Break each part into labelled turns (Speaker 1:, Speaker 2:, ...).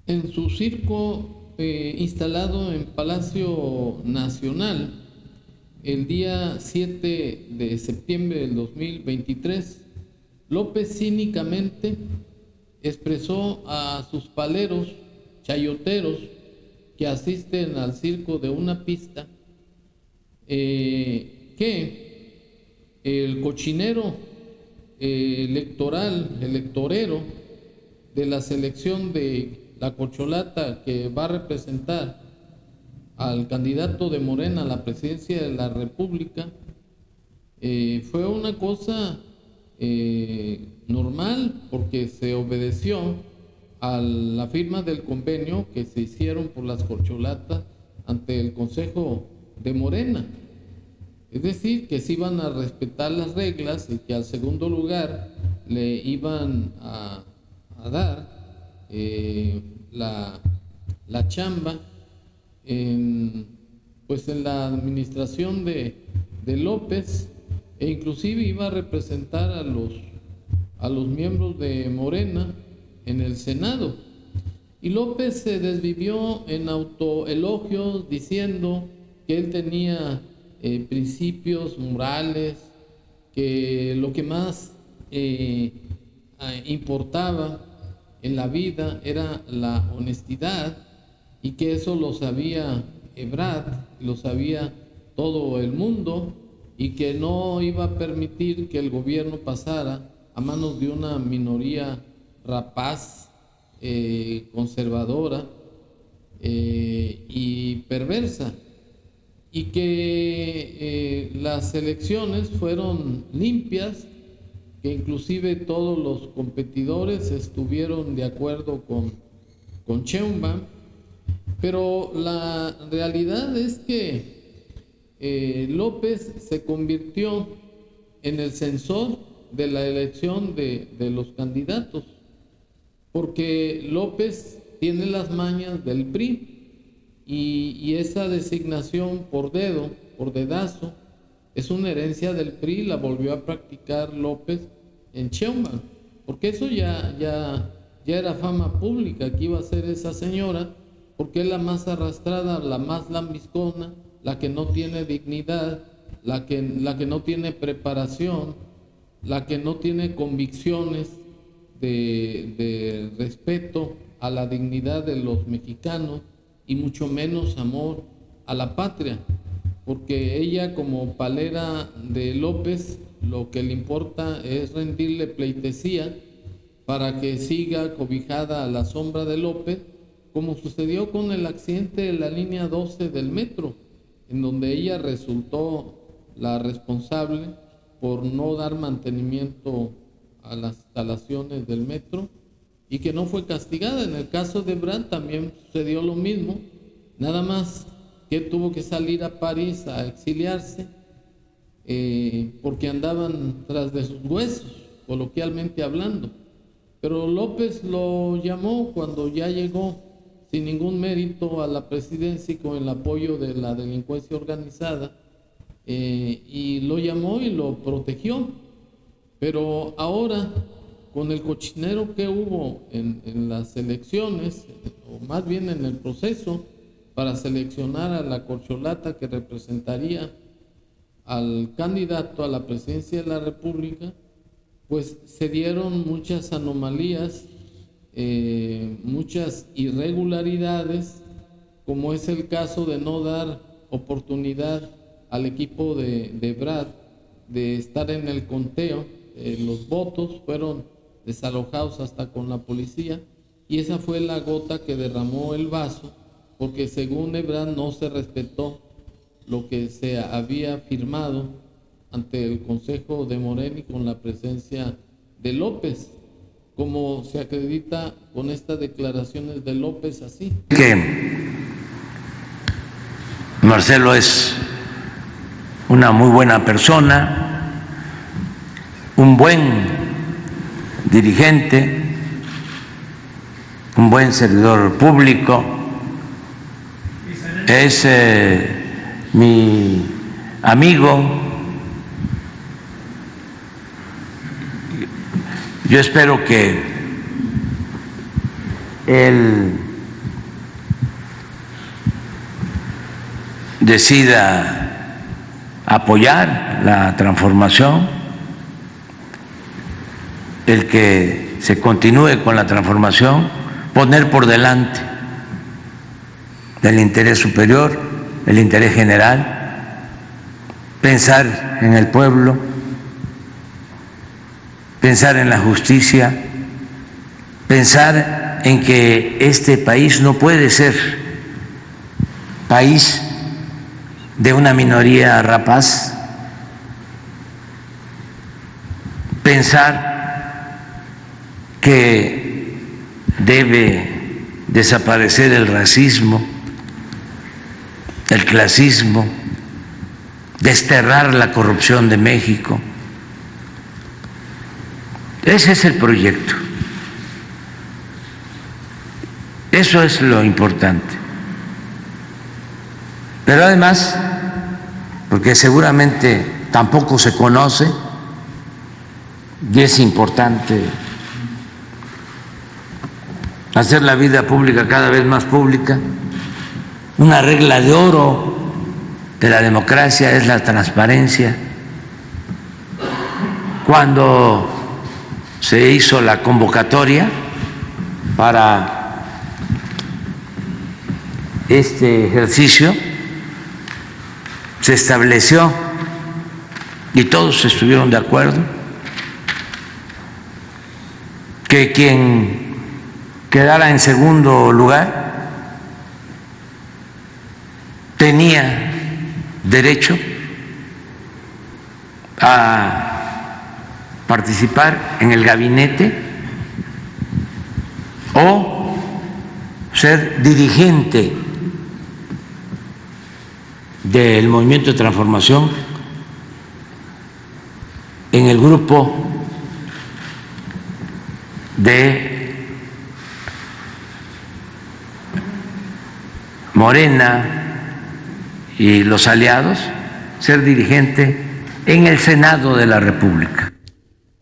Speaker 1: En su circo instalado en Palacio Nacional el día 7 de septiembre del 2023, López cínicamente expresó a sus paleros, chayoteros, que asisten al circo de una pista, que el cochinero electorero de la selección de la corcholata que va a representar al candidato de Morena a la presidencia de la República, fue una cosa normal, porque se obedeció a la firma del convenio que se hicieron por las corcholatas ante el Consejo de Morena. Es decir, que se iban a respetar las reglas y que al segundo lugar le iban a dar la chamba pues en la administración de López, e inclusive iba a representar a los miembros de Morena en el Senado. Y López se desvivió en autoelogios diciendo que él tenía principios morales, que lo que más importaba en la vida era la honestidad, y que eso lo sabía Ebrard, lo sabía todo el mundo, y que no iba a permitir que el gobierno pasara a manos de una minoría rapaz, conservadora y perversa, y que las elecciones fueron limpias, que inclusive todos los competidores estuvieron de acuerdo con Sheinbaum. Pero la realidad es que López se convirtió en el censor de la elección de los candidatos, porque López tiene las mañas del PRI, y esa designación por dedo, por dedazo, es una herencia del PRI. La volvió a practicar López en Sheinbaum, porque eso ya era fama pública que iba a ser esa señora, porque es la más arrastrada, la más lambiscona, la que no tiene dignidad, la que no tiene preparación, la que no tiene convicciones de respeto a la dignidad de los mexicanos, y mucho menos amor a la patria, porque ella, como palera de López, lo que le importa es rendirle pleitesía para que siga cobijada a la sombra de López, como sucedió con el accidente de la línea 12 del metro, en donde ella resultó la responsable por no dar mantenimiento a las instalaciones del metro, y que no fue castigada. En el caso de Ebrard también sucedió lo mismo, nada más que tuvo que salir a París a exiliarse, porque andaban tras de sus huesos, coloquialmente hablando. Pero López lo llamó cuando ya llegó sin ningún mérito a la presidencia y con el apoyo de la delincuencia organizada, y lo llamó y lo protegió. Pero ahora, con el cochinero que hubo en las elecciones, o más bien en el proceso para seleccionar a la corcholata que representaría al candidato a la presidencia de la República, pues se dieron muchas anomalías, muchas irregularidades, como es el caso de no dar oportunidad al equipo de Ebrard de estar en el conteo. Los votos fueron desalojados hasta con la policía, y esa fue la gota que derramó el vaso, porque según Ebrard no se respetó lo que se había firmado ante el Consejo de Morena y con la presencia de López, como se acredita con estas declaraciones de López así.
Speaker 2: Que Marcelo es una muy buena persona, un buen dirigente, un buen servidor público, es mi amigo. Yo espero que él decida apoyar la transformación, el que se continúe con la transformación, poner por delante el interés superior, el interés general, pensar en el pueblo, pensar en la justicia, pensar en que este país no puede ser país de una minoría rapaz, pensar que debe desaparecer el racismo, el clasismo, desterrar la corrupción de México. Ese es el proyecto. Eso es lo importante. Pero además, porque seguramente tampoco se conoce, y es importante hacer la vida pública cada vez más pública, una regla de oro de la democracia es la transparencia. Cuando se hizo la convocatoria para este ejercicio, se estableció, y todos estuvieron de acuerdo, que quien quedara en segundo lugar tenía derecho a participar en el gabinete o ser dirigente del Movimiento de Transformación en el grupo de Morena y los aliados, ser dirigente en el Senado de la República.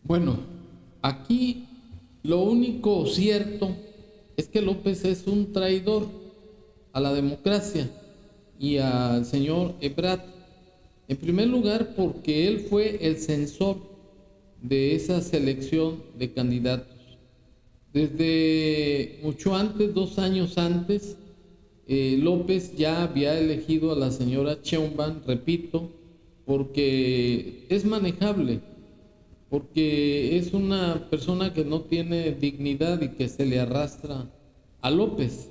Speaker 1: Bueno, aquí lo único cierto es que López es un traidor a la democracia y al señor Ebrard. En primer lugar, porque él fue el censor de esa selección de candidatos. Desde mucho antes, 2 años antes, López ya había elegido a la señora Sheinbaum, repito, porque es manejable, porque es una persona que no tiene dignidad y que se le arrastra a López.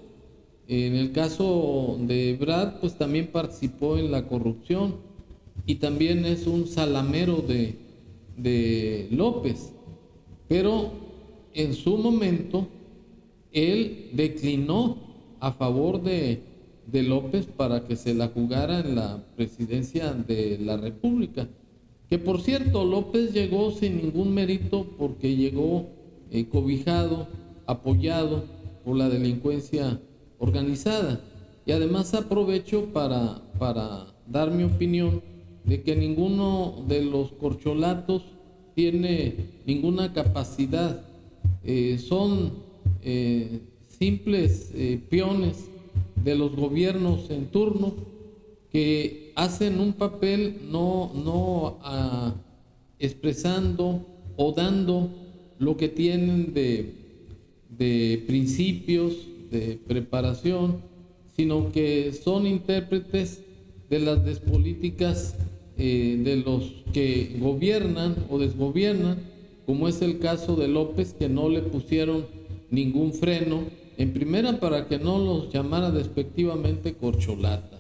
Speaker 1: En el caso de Ebrard, pues también participó en la corrupción y también es un salamero de López, pero en su momento él declinó a favor de López para que se la jugara en la presidencia de la República, que por cierto López llegó sin ningún mérito porque llegó cobijado, apoyado por la delincuencia organizada. Y además aprovecho para dar mi opinión de que ninguno de los corcholatos tiene ninguna capacidad, son simples peones de los gobiernos en turno que hacen un papel no expresando o dando lo que tienen de principios, de preparación, sino que son intérpretes de las despolíticas de los que gobiernan o desgobiernan, como es el caso de López, que no le pusieron ningún freno, en primera para que no los llamara despectivamente corcholata,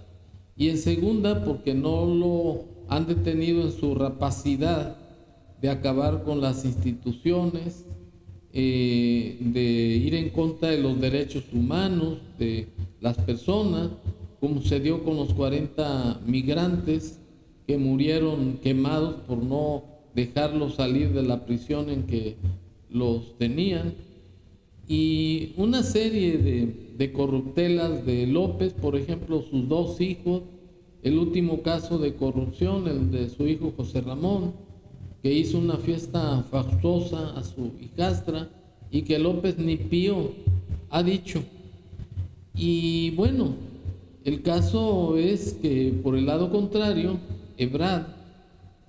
Speaker 1: y en segunda porque no lo han detenido en su rapacidad de acabar con las instituciones, de ir en contra de los derechos humanos de las personas, como se dio con los 40 migrantes que murieron quemados por no dejarlos salir de la prisión en que los tenían, y una serie de corruptelas de López, por ejemplo, sus 2 hijos, el último caso de corrupción, el de su hijo José Ramón, que hizo una fiesta fastuosa a su hijastra y que López ni pío ha dicho. Y bueno, El caso es que por el lado contrario, Ebrard,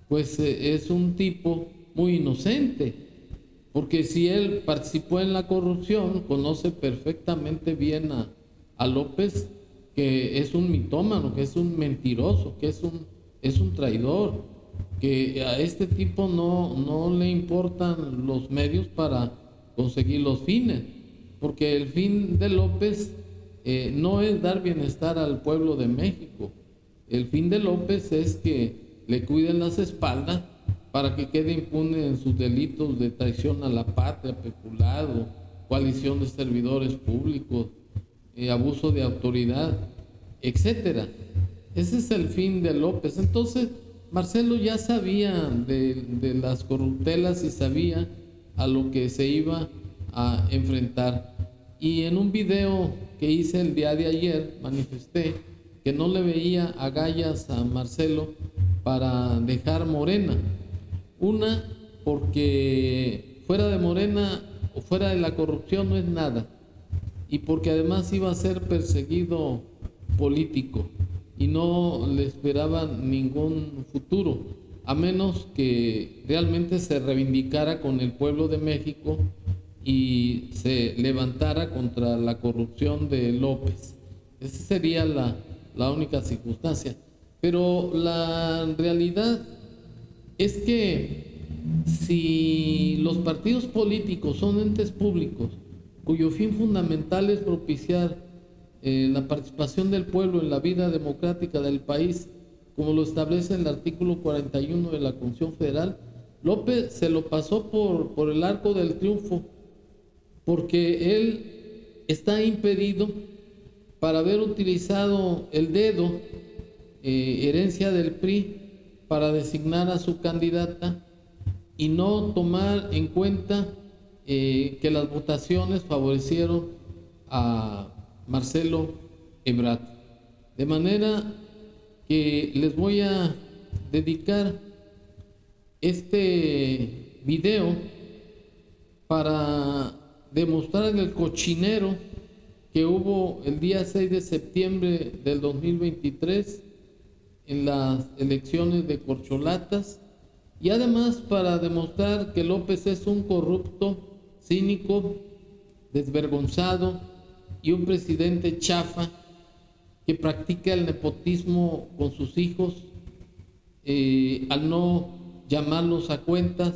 Speaker 1: pues es un tipo muy inocente, porque si él participó en la corrupción, conoce perfectamente bien a López, que es un mitómano, que es un mentiroso, que es un traidor, que a este tipo no le importan los medios para conseguir los fines, porque el fin de López no es dar bienestar al pueblo de México. El fin de López es que le cuiden las espaldas para que quede impune en sus delitos de traición a la patria, peculado, coalición de servidores públicos, abuso de autoridad, etcétera. Ese es el fin de López. Entonces, Marcelo ya sabía de las corruptelas y sabía a lo que se iba a enfrentar. Y en un video que hice el día de ayer, manifesté que no le veía agallas a Marcelo para dejar Morena. Una, porque fuera de Morena o fuera de la corrupción no es nada. Y porque además iba a ser perseguido político y no le esperaban ningún futuro, a menos que realmente se reivindicara con el pueblo de México y se levantara contra la corrupción de López. Esa sería la única circunstancia. Pero la realidad es que si los partidos políticos son entes públicos cuyo fin fundamental es propiciar la participación del pueblo en la vida democrática del país, como lo establece el artículo 41 de la Constitución Federal, López se lo pasó por el arco del triunfo, porque él está impedido para haber utilizado el dedo, herencia del PRI, para designar a su candidata y no tomar en cuenta que las votaciones favorecieron a Marcelo Ebrard. De manera que les voy a dedicar este video para demostrar el cochinero que hubo el día 6 de septiembre del 2023 en las elecciones de corcholatas, y además para demostrar que López es un corrupto, cínico, desvergonzado y un presidente chafa que practica el nepotismo con sus hijos al no llamarlos a cuentas,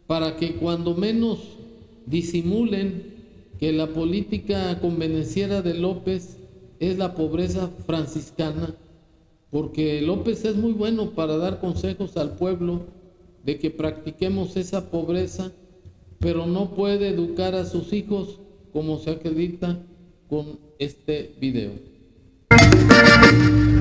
Speaker 1: para que cuando menos disimulen que la política convenenciera de López es la pobreza franciscana, porque López es muy bueno para dar consejos al pueblo de que practiquemos esa pobreza, pero no puede educar a sus hijos como se acredita con este video.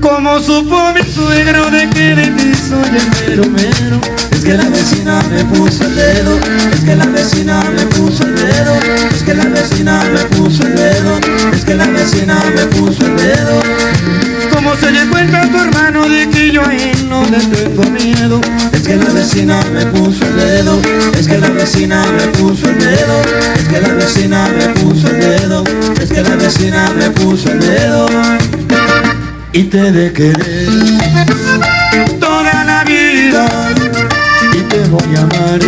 Speaker 3: Como supo mi suegro de que de ti soy el mero mero, es que la vecina me puso el dedo, es que la vecina me puso el dedo, es que la vecina me puso el dedo, es que la vecina me puso el dedo. Como se dio cuenta tu hermano de que yo a él no le tengo miedo, es que la vecina me puso el dedo, es que la vecina me puso el dedo, es que la vecina me puso el dedo, es que la vecina me puso el dedo. Y te he de querer toda la vida y te voy a amar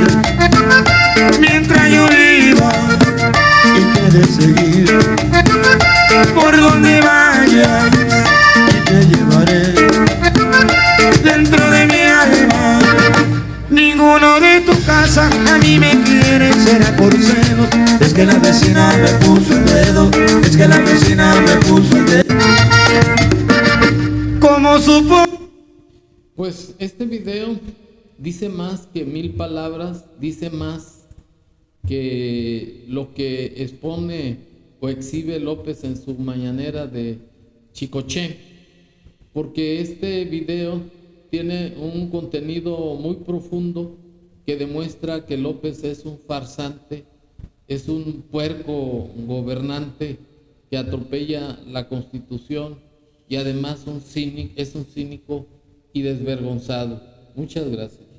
Speaker 3: mientras yo viva y te he de seguir por donde vayas y te llevaré dentro de mi alma. Ninguno de tu casa a mí me quiere, será por celos, es que la vecina me puso el dedo, es que la vecina me puso el dedo. Como supo.
Speaker 1: Pues este video dice más que 1000 palabras, dice más que lo que expone o exhibe López en su mañanera de Chicoché, porque este video tiene un contenido muy profundo que demuestra que López es un farsante, es un puerco gobernante que atropella la Constitución y además es un cínico y desvergonzado. Muchas gracias.